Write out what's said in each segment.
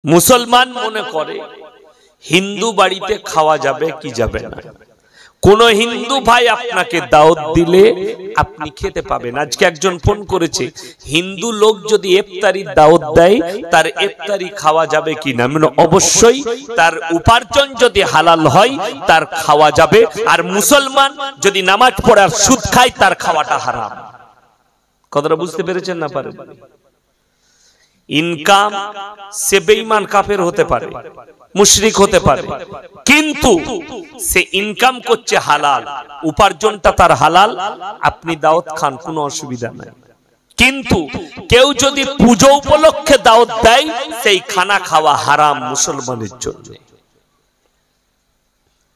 মুসলমান মনে করে হিন্দু বাড়িতে খাওয়া যাবে কি যাবে না। কোন হিন্দু ভাই আপনাকে দাওয়াত দিলে আপনি খেতে পাবেন। আজকে একজন ফোন করেছে, হিন্দু লোক যদি ইফতারির দাওয়াত দেয় তার ইফতারি খাওয়া যাবে কিনা। মানে অবশ্যই তার উপার্জন যদি হালাল হয় তার খাওয়া যাবে, আর মুসলমান যদি নামাজ পড়ে আর সুদ খায় তার খাওয়াটা হারাম। কথাটা বুঝতে পেরেছেন না পারেন? ইনকাম সে বেঈমান কাফের হতে পারে, মুশরিক হতে পারে, কিন্তু সে ইনকাম করছে হালাল, উপার্জনটা তার হালাল, আপনি দাওয়াত খান, কোনো অসুবিধা নাই। কিন্তু কেউ যদি পূজা উপলক্ষে দাওয়াত দেয় সেই খানা খাওয়া হারাম মুসলমানের জন্য।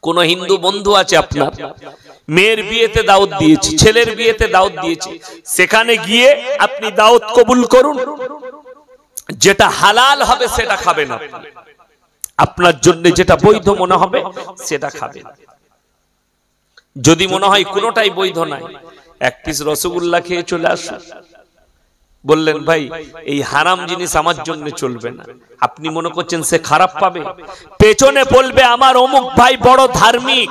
কোন হিন্দু বন্ধু আছে আপনার, মেয়ের বিয়েতে দাওয়াত দিয়েছে, ছেলের বিয়েতে দাওয়াত দিয়েছে, সেখানে গিয়ে আপনি দাওয়াত কবুল করুন, যেটা হালাল হবে সেটা খাবেন, আপনার জন্য যেটা বৈধ মনে হবে সেটা খাবেন। যদি মনে হয় কোনোটাই বৈধ নাই, এক পিস রসগোল্লা খেয়ে চলে আসুন। বললেন ভাই এই হারাম জিনিস আমার জন্য চলবে না, আপনি মনে করছেন সে খারাপ পাবে, পেছনে বলবে আমার অমুক ভাই বড় ধার্মিক।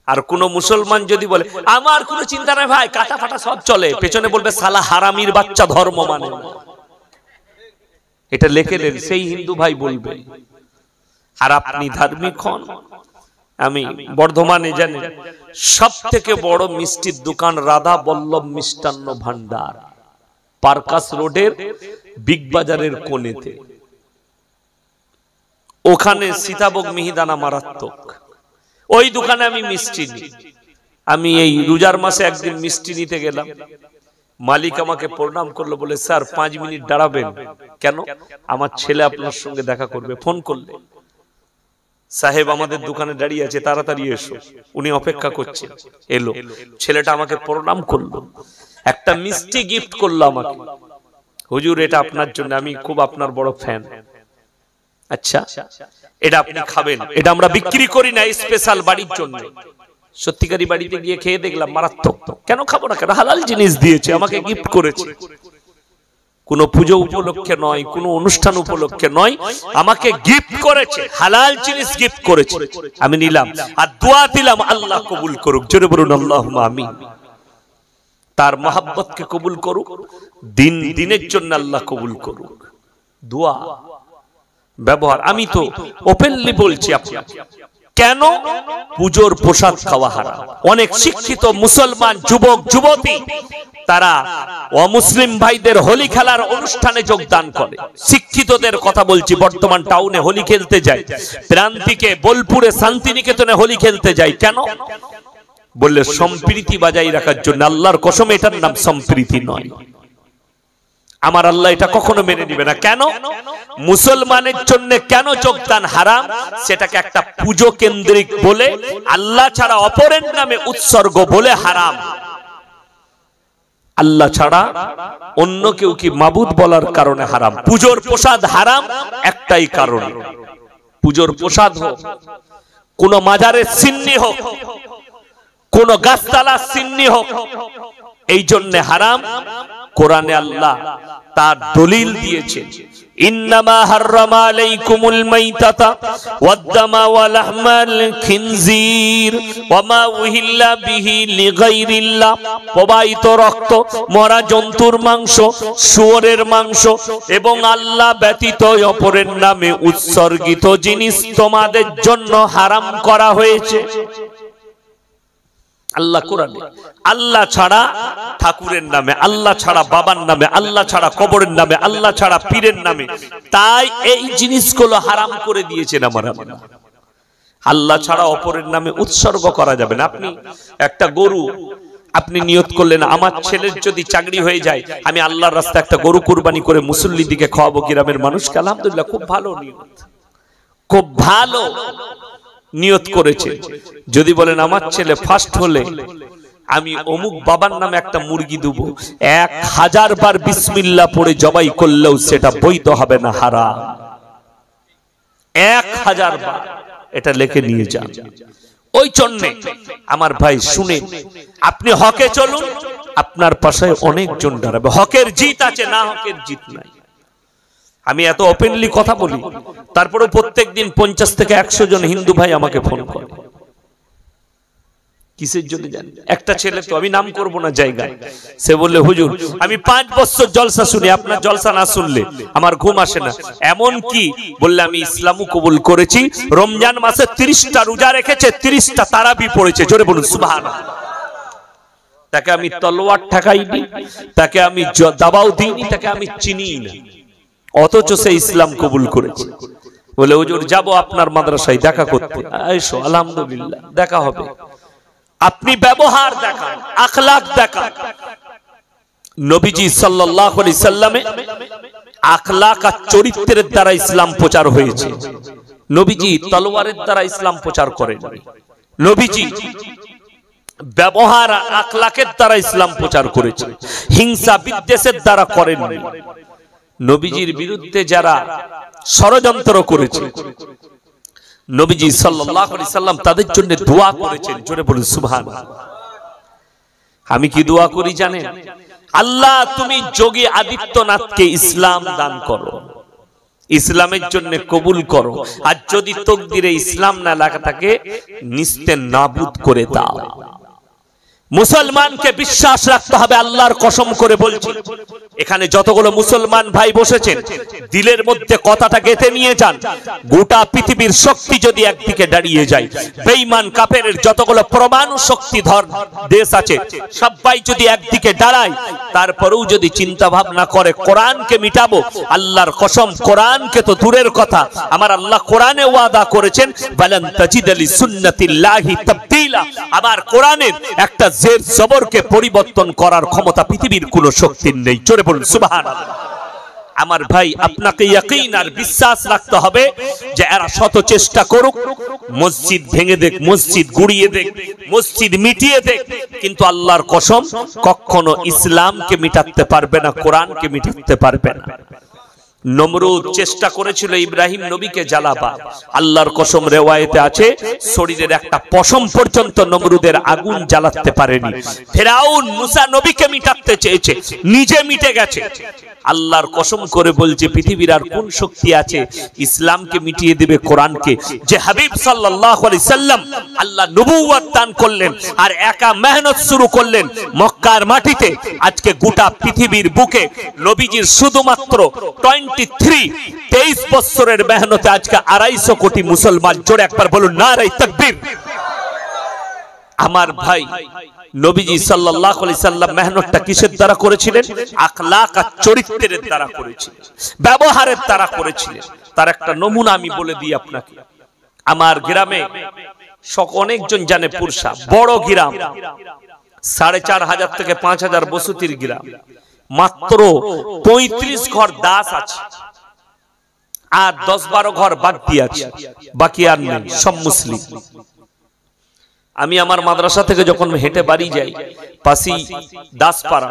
আর কোন মুসলমান যদি বলে আমার কোনো চিন্তা নাই ভাই, কাটা ফাটা সব চলে, পেছনে বলবে সালা হারামির বাচ্চা, ধর্ম মানে না। এটা লিখে নেন, সেই হিন্দু ভাই বলবে। আর আপনি ধার্মিক হন। আমি বর্ধমানে জানি সব থেকে বড় মিষ্টির দোকান রাধা বল্লভ মিষ্টান্ন ভান্ডার, পার্কাস রোডের বিগ বাজারের কোণেতে। ওখানে সীতাভোগ মিহিদানা মারাত্মক। ওই দোকানে আমি মিষ্টি নিই। আমি এই রোজার মাসে একদিন মিষ্টি নিতে গেলাম, মালিক আমাকে প্রণাম করলো, বলে স্যার 5 মিনিট দাঁড়াবেন। কেন? আমার ছেলে আপনার সঙ্গে দেখা করবে। ফোন করলে, সাহেব আমাদের দোকানে দাঁড়িয়ে আছে, তাড়াতাড়ি এসো, উনি অপেক্ষা করছেন। এলো, ছেলেটা আমাকে প্রণাম করলো, একটা মিষ্টি গিফট করলো আমাকে, হুজুর এটা আপনার জন্য, আমি খুব আপনার বড় ফ্যান। আচ্ছা এটা আপনি খাবেন, এটা আমরা বিক্রি করি না, স্পেশাল বাড়ির জন্য। সত্যিকারী বাড়িতে গিয়ে খেয়ে দেখলাম মারাত্মক। কেন খাবো না? কেন? হালাল জিনিস দিয়েছে, আমাকে গিফট করেছে। কোন পুজো উপলক্ষে নয়, কোন অনুষ্ঠান উপলক্ষে নয়, আমাকে গিফট করেছে, হালাল জিনিস গিফট করেছে, আমি নিলাম আর দোয়া দিলাম আল্লাহ কবুল করুক। জোরে বলুন আল্লাহুম্মা আমিন। তার মহব্বতকে কবুল করুক, দিনের জন্য আল্লাহ কবুল করুক। দোয়া ব্যবহার আমি তো ওপেনলি বলছি আপনাকে। কেন? পুজোর প্রসাদ খাওয়া হারাম। অনেক শিক্ষিত মুসলমান যুবক যুবতী তারা অমুসলিম ভাইদের হোলি খেলার অনুষ্ঠানে যোগদান করে। শিক্ষিতদের কথা বলছি, বর্তমান টাউনে হোলি খেলতে যায়, প্রান্তিকে বোলপুরে শান্তিনিকেতনে হোলি খেলতে যায়। কেন? বললে সম্প্রীতি বজায় রাখার জন্য। আল্লাহর কসম এটার নাম সম্প্রীতি নয়। আমার আল্লাহ এটা কখনো মেনে নিবে না। কেন? মুসলমানের জন্য কেন যোগদান হারাম? সেটাকে একটা পুজো কেন্দ্রিক বলে, আল্লাহ ছাড়া অপরের নামে উৎসর্গ বলে হারাম। আল্লাহ ছাড়া অন্য কেউ কি মাবুদ বলার কারণে হারাম। পুজোর প্রসাদ হারাম একটাই কারণ, পুজোর প্রসাদ হোক, কোন মাজারের সিন্নি হোক, কোন গাছতলার সিন্নি হোক, এই জন্য হারাম। কোরআনে আল্লাহ তার দলিল দিয়েছেন, ইন্নামা হাররামা আলাইকুমুল মাইতাতা ওয়াদ-দামা ওয়া লাহমাল খিনজির ওয়া মা উহিল্লা বিহি লিগাইরিল্লাহ। প্রবাহিত রক্ত, মরা জন্তুর মাংস, শুয়োরের মাংস এবং আল্লাহ ব্যতীত অপরের নামে উৎসর্গিত জিনিস তোমাদের জন্য হারাম করা হয়েছে। আল্লাহ কোরআনে আল্লাহ ছাড়া ঠাকুরের নামে, আল্লাহ ছাড়া বাবার নামে, আল্লাহ ছাড়া কবরের নামে, আল্লাহ ছাড়া পীরের নামে, তাই এই জিনিসগুলো হারাম করে দিয়েছেন। আমার আল্লাহ ছাড়া অপরের নামে উৎসর্গ করা যাবে না। আপনি একটা গরু আপনি নিয়ত করলেন, আমার ছেলের যদি চাকরি হয়ে যায় আমি আল্লাহর রাস্তায় একটা গরু কুরবানি করে মুসল্লি দিকে খাওয়াবো গ্রামের মানুষকে। আলহামদুলিল্লাহ, খুব ভালো নিয়ত, খুব ভালো নিয়ত করেছে। যদি বলেন আমার ছেলে ফার্স্ট হলে আমি অমুক বাবার নামে একটা মুরগি দেব, 1000 বার বিসমিল্লাহ পড়ে জবাই করলেও সেটা বৈধ হবে না, হারাম। 1000 বার এটা লিখে নিয়ে যান। ওই জন্য আমার ভাই শুনে আপনি হকে চলুন, আপনার পাশে অনেকজন দাঁড়াবে। হকের জিত আছে, না হকের জিত নাই। আমি এত ওপেনলি কথা বলি, তারপরে প্রত্যেকদিন 50 থেকে 100 জন হিন্দু ভাই আমাকে ফোন করে। কিসের জন্য জানি? একটা ছেলে, তো আমি নাম করব না জায়গায়, সে বললে হুজুর আমি 5 বছর জলসা শুনি, আপনার জলসা না শুনলে আমার ঘুম আসে না। এমন কি বললে, আমি ইসলামও কবুল করেছি, রমজান মাসে 30টা রোজা রেখেছে, 30টা তারাবি পড়েছে, জোরে বলুন সুবহানাল্লাহ। তাকে আমি তলোয়ার ঠাকাইনি, তাকে আমি দাবাও দিইনি, তাকে আমি চিনি না, অথচ সে ইসলাম কবুল করেছে। বলে হুজুর যাব আপনার মাদ্রাসায় দেখা করতে। আইসো, আলহামদুলিল্লাহ দেখা হবে। আপনি ব্যবহার দেখান, আখলাক দেখান। নবীজি সাল্লাল্লাহু আলাইহি সাল্লামে আখলাক আর চরিত্রের দ্বারা ইসলাম প্রচার হয়েছে। নবীজি তলোয়ারের দ্বারা ইসলাম প্রচার করেননি। নবীজি ব্যবহার আখলাকের দ্বারা ইসলাম প্রচার করেছে, হিংসা বিদ্বেষের দ্বারা করেননি। নবীজির বিরুদ্ধে যারা ষড়যন্ত্র করেছে, নবীজি সাল্লাল্লাহু আলাইহি সাল্লাম তাদের জন্য দোয়া করেছেন, জোরে বলুন সুবহানাল্লাহ। আমি কি দোয়া করি জানেন? আল্লাহ তুমি যোগী আদিত্যনাথকে ইসলাম দান করো, ইসলামের জন্য কবুল করো, আর যদি তকদিরে ইসলাম না লেখা থাকে নিস্তে নাবুদ করে দাও। মুসলমানকে বিশ্বাস রাখতে হবে, আল্লাহর কসম করে বলছি। এখানে যতগুলো মুসলমান ভাই বসেছেন, দিলের মধ্যে কথাটা গেঁথে নিয়ে যান। গোটা পৃথিবীর শক্তি যদি একদিকে দাঁড়িয়ে যায়, বেঈমান কাফেরের যতগুলো পরমাণু শক্তিধর দেশ আছে সবাই যদি একদিকে দাঁড়ায়, তারপরেও যদি চিন্তা ভাবনা করে কোরআনকে মিটাবো, আল্লাহর কসম কোরআনকে তো দূরের কথা, আমার আল্লাহ কোরআনে ওয়াদা করেছেন বালান তাজিদা লিসুন্নাতিল্লাহি তাবদীলা। আমার কোরআনের একটা জের জবরকে পরিবর্তন করার ক্ষমতা পৃথিবীর কোনো শক্তির নেই, জোরে বলুন সুবহানাল্লাহ। আমার ভাই, আপনাকে ইয়াকিন আর বিশ্বাস রাখতে হবে যে এরা শত চেষ্টা করুক, মসজিদ ভেঙে দেখ, মসজিদ গুড়িয়ে দেখ, মসজিদ মিটিয়ে দেখ, কিন্তু আল্লাহর কসম কখনো ইসলামকে মিটাতে পারবে না, কোরআনকে মিটাতে পারবে না। নমরুদ চেষ্টা করেছিল ইব্রাহিম নবীকে জ্বালাবার, আল্লাহর কসম রিওয়ায়েতে আছে শরীরের একটা পশম পর্যন্ত নমরুদের আগুন জ্বালাতে পারেনি। ফেরাউন মুসা নবীকে মিটাতে চেয়েছে, নিজে মিটে গেছে। আল্লাহর কসম করে বলছে পৃথিবীর আর কোন শক্তি আছে ইসলামকে মিটিয়ে দেবে কোরআনকে? যে হাবিব সাল্লাল্লাহু আলাইহি সাল্লাম আল্লাহ নবুয়ত দান করলেন আর একা মেহনত শুরু করলেন মক্কার মাটিতে। আজকে গোটা পৃথিবীর বুকে নবীজির শুধুমাত্র 23 বছরের মেহনতে আজকে 250 কোটি মুসলমান, জোরে একবার বলুন নারে তাকবীর। আমার ভাই, নবীজি সাল্লাল্লাহু আলাইহি সাল্লাম মেহনতটা কিসের দ্বারা করেছিলেন? আখলাক আর চরিত্রের দ্বারা করেছিলেন, ব্যবহারের দ্বারা করেছিলেন। তার একটা নমুনা আমি বলে দিই আপনাকে। আমার গ্রামে অনেকজন জানে, পুরসা বড় গ্রাম, 4500 থেকে 5000 বসতির গ্রাম, মাত্র 35 ঘর দাস আছে আর 10-12 ঘর বাকি আছে, বাকি আর নেই, সব মুসলিম। আমি আমার মাদ্রাসা থেকে যখন হেঁটে বাড়ি যাই, পাশেই দাসপাড়া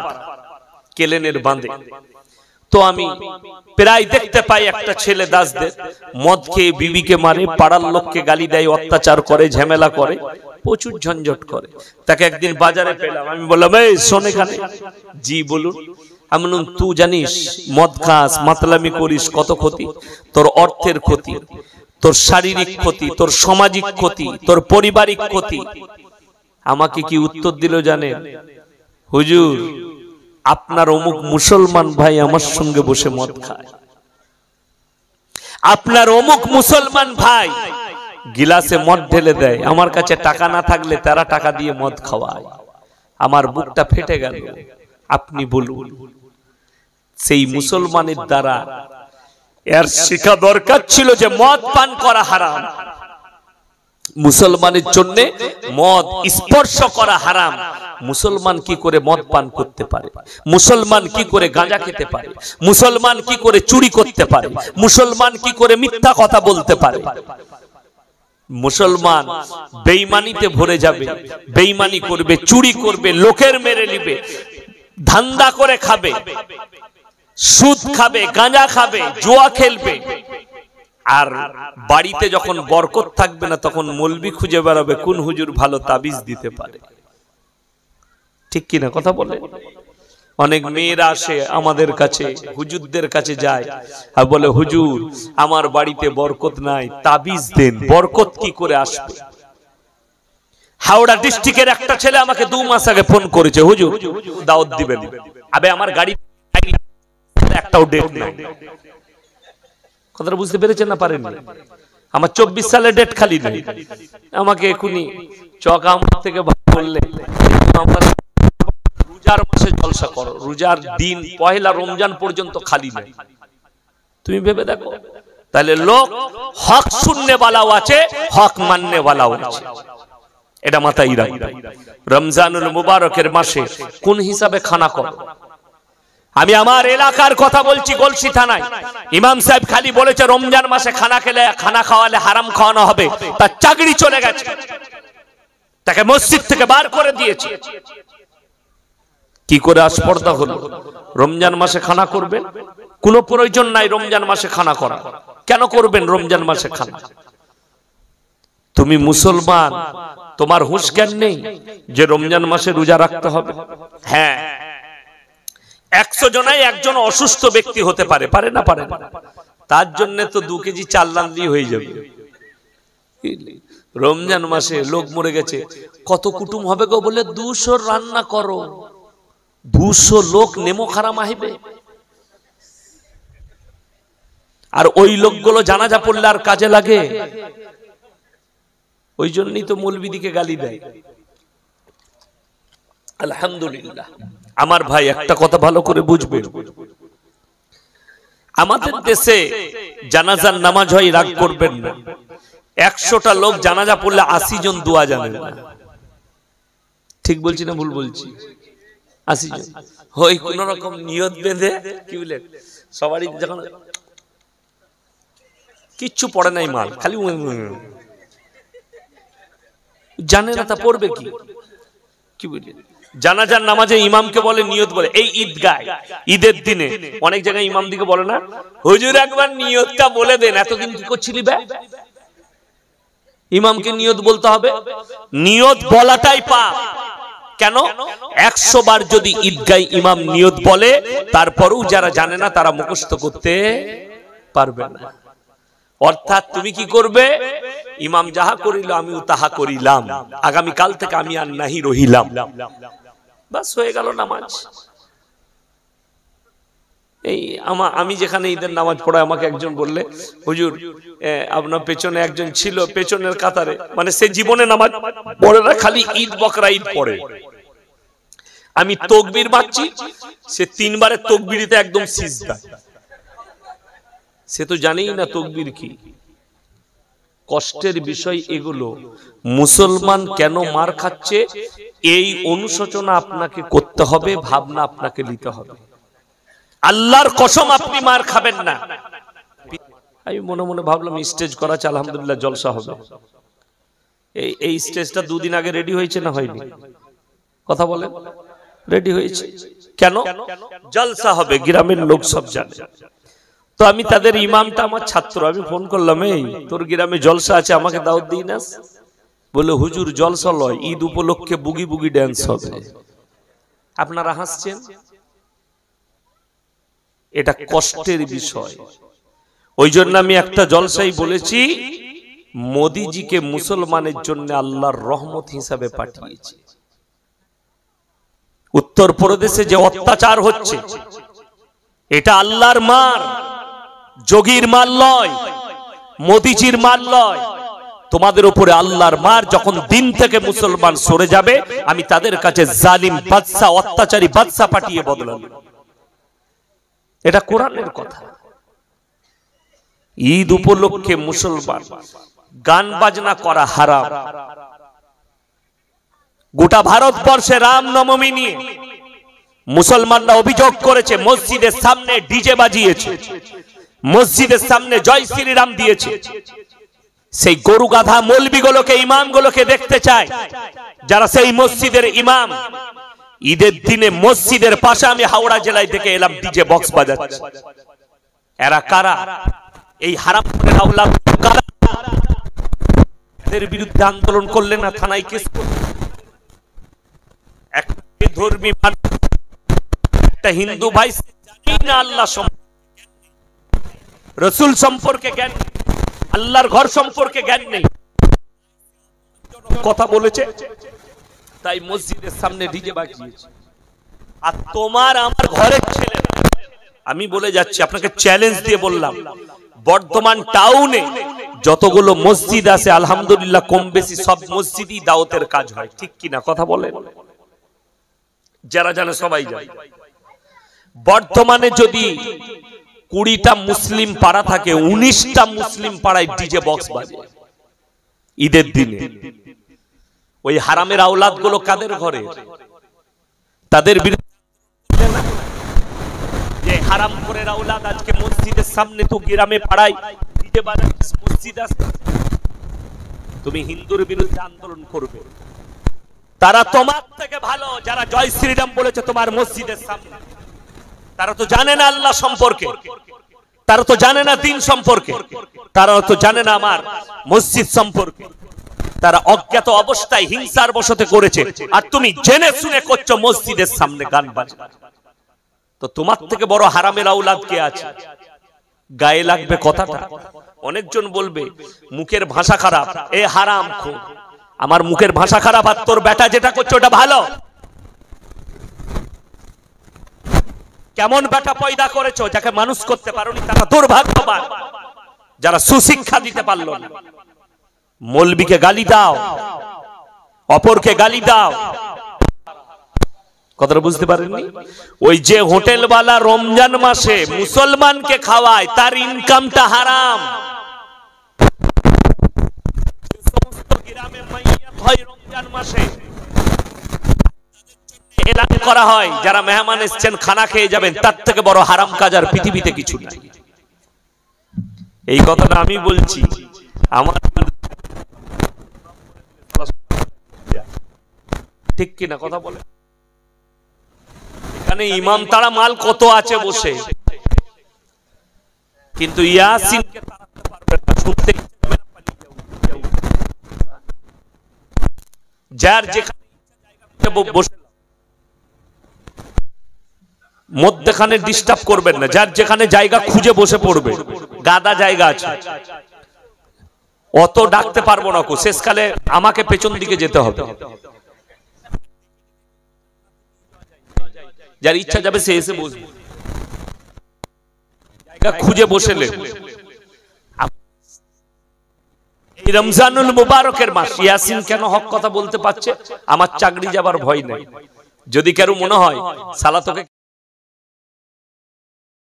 কেলেনের বাঁধে, তো আমি প্রায় দেখতে পাই একটা ছেলে দাসদের মদ খেয়ে বিবিকে মারে, পাড়ার লোককে গালি দেয়, অত্যাচার করে, ঝামেলা করে, প্রচুর ঝঞ্ঝট করে। তাকে একদিন বাজারে পেলাম, আমি বললাম এই শোন এখানে। জি বলুন। আমি বললাম তুই জানিস মদ খাস, মাতলামি করিস, কত ক্ষতি, তোর অর্থের ক্ষতি, তোর শারীরিক ক্ষতি, তোর সামাজিক ক্ষতি, তোর পারিবারিক ক্ষতি। আমাকে কি উত্তর দিল জানেন? হুজুর আপনার অমুক মুসলমান ভাই আমার সঙ্গে বসে মদ খায়, আপনার অমুক মুসলমান ভাই গিলাসে মদ ঢেলে দেয়, আমার কাছে টাকা না থাকলে তারা টাকা দিয়ে মদ খাওয়ায়। আমার বুকটা ফেটে গেল। আপনি বলুন, সেই মুসলমানের দ্বারা এর শিক্ষা দরকার ছিল যে মদ পান করা হারাম, মুসলমানের জন্য মদ স্পর্শ করা হারাম। মুসলমান কি করে মদ পান করতে পারে? মুসলমান কি করে গাঁজা খেতে পারে? মুসলমান কি করে চুরি করতে পারে? মুসলমান কি করে মিথ্যা কথা বলতে পারে? মুসলমান বেঈমানিতে ভরে যাবে, বেঈমানি করবে, চুরি করবে, লোকের মেরে নিবে, ধান্দা করে খাবে, সুদ খাবে, গাঁজা খাবে, জুয়া খেলবে। আর বাড়িতে যখন বরকত থাকবে না তখন মৌলবি খুঁজে বেড়াবে কোন হুজুর ভালো তাবিজ দিতে পারে। ঠিক কিনা কথা বলে? অনেক মেয়েরা আসে আমাদের কাছে, হুজুরদের কাছে যায় আর বলে, হুজুর আমার বাড়িতে বরকত নাই, তাবিজ দেন, বরকত কি করে আসবে? হাওড়া ডিস্ট্রিক্টের একটা ছেলে আমাকে 2 মাস আগে ফোন করেছে, হুজুর দাওয়াত দিবেন। আবে আমার গাড়ি একটাও ডেট নাই। কথাটা বুঝতে পেরেছেন না পারেন? আমার 24 সালে ডেট খালি নেই। আমাকে এখনই চকাম থেকে বললে, আমার রোজার মাসে জলসা করো, রোজার দিন পয়লা রমজান পর্যন্ত খালি নেই। তুমি ভেবে দেখো, তাহলে লোক হক শুননে वालाও আছে, হক মাননে वालाও আছে। এটা মাথায় রাখবে। রমজানুল মুবারকের মাসে কোন হিসাবে খানা করো? আমি আমার এলাকার কথা বলছি, গলসি থানায় ইমাম সাহেব খালি বলেছে রমজান মাসে খানা খাওয়ালে হারাম খাওয়ানো হবে, তার চাকরি চলে গেছে, তাকে মসজিদ থেকে বার করে দিয়েছে। কি করে আসপর্দা হলো? রমজান মাসে খানা করবেন? কোনো প্রয়োজন নাই রমজান মাসে খানা করা। কেন করবেন রমজান মাসে খানা? তুমি মুসলমান, তোমার হুঁশ জ্ঞান নেই যে রমজান মাসে রোজা রাখতে হবে? হ্যাঁ, 100 জনায় একজন অসুস্থ ব্যক্তি হতে পারে, পারে না? পারে না। তার জন্য তো 2 কেজি চাল রান্না হয়ে যাবে। রমজান মাসে লোক মরে গেছে, কত কুটুম হবে গো? বলে 200 রান্না করো, 200 লোক নেমো খারাম আহিবে। আর ওই লোকগুলো জানাজা পড়লে আর কাজে লাগে? ওই জন্যই তো মৌলবীদিকে গালি দেয়। আলহামদুলিল্লাহ। আমার ভাই একটা কথা ভালো করে বুঝবেন, আমাদের দেশে জানাজার নামাজ হয়, রাগ করবেন না। 100টা লোক জানাজা পড়লে 80 জন দোয়া জানেন না। ঠিক বলছি না ভুল বলছি? 80 জন ওই কোন রকম নিয়ত বেঁধে, কি বলে, সবারই যখন কিচ্ছু পড়ে নাই মাল, খালি জানে না তা পড়বে কি? কি বুঝলেন? জানাজার নামাজে ইমামকে বলে নিয়ত বলে। এই ঈদগায় ঈদের দিনে অনেক জায়গায় ইমাম দিকে বলে না, হুজুর একবার নিয়তটা বলে দেন, এতদিন কি করছিলি বে? ইমামকে নিয়ত বলতে হবে। নিয়ত বলাটাই পাপ। কেন? 100 বার যদি ঈদগায় ইমাম নিয়ত বলে, তারপরেও যারা জানে না তারা মুখস্থ করতে পারবে না। অর্থাৎ তুমি কি করবে? ইমাম যাহা করিল আমিও তাহা করিলাম, আগামী কাল থেকে আমি আর নাহি রহিলাম, বাস হয়ে গেল নামাজ। এই আমি যেখানে ঈদের নামাজ পড়াই, আমাকে একজন বললে, হুজুর আপনার পেছনে একজন ছিল পেছনের কাতারে, মানে সে জীবনে নামাজ পড়ে না, খালি ঈদ বকরা ঈদ পড়ে। আমি তাকবীর মারছি, সে 3 বারে তাকবীরিতে একদম সিজদা। সে তো জানেই না তাকবীর কি। কষ্টের বিষয় এগুলো। মুসলমান কেন মার খাচ্ছে, এই অনুশোচনা আপনাকে করতে হবে, ভাবনা আপনাকে নিতে হবে। আল্লাহর কসম আপনি মার খাবেন না। আমি মনে মনে ভাবলাম স্টেজ করা আছে, আলহামদুলিল্লাহ জলসা হবে। এই স্টেজটা 2 দিন আগে রেডি হয়েছে না হয়নি? কথা বলেন। রেডি হয়েছে কেন? জলসা হবে, গ্রামের লোক সব জানে। তো আমি তাদের ইমামটা আমার ছাত্র, আমি ফোন করলাম, এই তোর গ্রামে জলসা আছে, আমাকে দাওয়াত দিই না? বলে হুজুর জলসা লয়, ঈদ উপলক্ষে বুগি বুগি ড্যান্স হবে। আপনারা হাসছেন, এটা কষ্টের বিষয়। ওই জন্য আমি একটা জলসাই বলেছি, মোদিজিকে মুসলমানের জন্য আল্লাহর রহমত হিসাবে পাঠিয়েছি। উত্তর প্রদেশে যে অত্যাচার হচ্ছে, এটা আল্লাহর মার, যোগীর মার লয়, মোদিজির মার লয়। তোমাদের উপরে আল্লাহর মার। যখন দিন থেকে মুসলমান সরে যাবে, আমি তাদের কাছে জালিম বাদশা, অত্যাচারী বাদশা পাঠিয়ে বদলাবো। এটা কোরআনের কথা। ঈদ উপলক্ষে মুসলমান গান বাজনা করা হারাম। গোটা ভারতবর্ষে রামনবমী নিয়ে মুসলমানরা অভিযোগ করেছে, মসজিদের সামনে ডিজে বাজিয়েছে, মসজিদের সামনে জয় শ্রীরাম দিয়েছে। সেই গরু গাধা মৌলবীগুলোকে, ইমামগুলোকে দেখতে চায়, যারা সেই মসজিদের ইমাম। ঈদের দিনে মসজিদের পাশে আমি হাওড়া জেলায় দেখে এলাম ডিজে বক্স বাজাচ্ছে। এরা কারা? এই হারাম করে আওলাদ কারা? এদের বিরুদ্ধে আন্দোলন করলে না থানায় কেস করবে। এক ধর্মী একটা হিন্দু ভাই জানি না আল্লাহ রসুল সম্পর্কে জ্ঞান, আল্লাহর ঘর সম্পর্কে জ্ঞান নেই, কথা বলেছে তাই মসজিদের সামনে ডিজে বাজিয়েছে। আর তোমার আমার ঘরের ছেলে, আমি বলে যাচ্ছি আপনাকে চ্যালেঞ্জ দিয়ে বললাম, বর্ধমান টাউনে যতগুলো মসজিদ আছে আলহামদুলিল্লাহ কম বেশি সব মসজিদই দাওয়াতের কাজ হয়, ঠিক কিনা কথা বলেন? যারা জানে সবাই জানে। বর্তমানে যদি 20টা মুসলিম পাড়া থাকে, 19টা মুসলিম পাড়ায় ডিজে বক্স বাজে ঈদের দিনে। ওই হারামের আওলাদ গুলো কাদের ঘরে? তাদের বিরুদ্ধে যে হারাম করে আওলাদ আজকে মসজিদের সামনে তো গ্রামে পাড়ায় ডিজে বাজায়, মসজিদ আছে, তুমি হিন্দুর বিরুদ্ধে আন্দোলন করবে। তারা তোমার থেকে ভালো যারা জয় শ্রীরাম বলেছে তোমার মসজিদের সামনে, তারা তো জানে না আল্লাহ সম্পর্কে, তারা তো জানে না দ্বীন সম্পর্কে, তারা তো জানে না আমার মসজিদ সম্পর্কে। তারা অজ্ঞাত অবস্থায় হিংসার বশতে করেছে, আর তুমি জেনে শুনে করছো মসজিদের সামনে গান বাজে। তো তোমার থেকে বড় হারামের আওলাদ কে আছে? গায়ে লাগবে কথাটা। অনেকজন বলবে মুখের ভাষা খারাপ, এ হারাম খোর। আমার মুখের ভাষা খারাপ আর তোর বেটা যেটা করছে ওটা ভালো? কেমন বেটা পয়দা করেছো? যাকে মানুষ করতে পারোনি তারা দুর্ভাগ্যবান, যারা সুশিক্ষা দিতে পারলো না। মৌলবীকে গালি দাও, অপরকে গালি দাও, কথাটা বুঝতে পারেননি? ওই যে হোটেলওয়ালা রমজান মাসে মুসলমানকে খাওয়ায় তার ইনকামটা হারাম। সমস্ত গ্রামে মাইয়াত হয় রমজান মাসে, এলান করা হয় যারা মেহমান এসেছেন খানা খেয়ে যাবেন, তার থেকে বড় হারাম কাজ আর পৃথিবীতে কিছু নেই। এই কথাটা আমি বলছি, আমার ঠিক কিনা কথা বলে? এখানে ইমাম তারা মাল কত আছে বসে, কিন্তু ইয়াসিনকে তাড়াতে পারবে না, শুনতে যার যেখানে বসে মধ্যখানে ডিস্টার্ব করবেন না, যার যেখানে জায়গা খুঁজে বসে পড়বে, গাদা জায়গা আছে। অত ডাকতে পারবো না, শেষকালে আমাকে পেছন দিকে যেতে হবে। যার ইচ্ছা যাবে সে এসে বসবে, জায়গা খুঁজে বসেলে। এই রমজানুল মুবারকের মাস, ইয়াসিন কেন হক কথা বলতে পারছে? আমার চাকরি যাবার ভয় নেই। যদি কারো মনে হয় সালা তোকে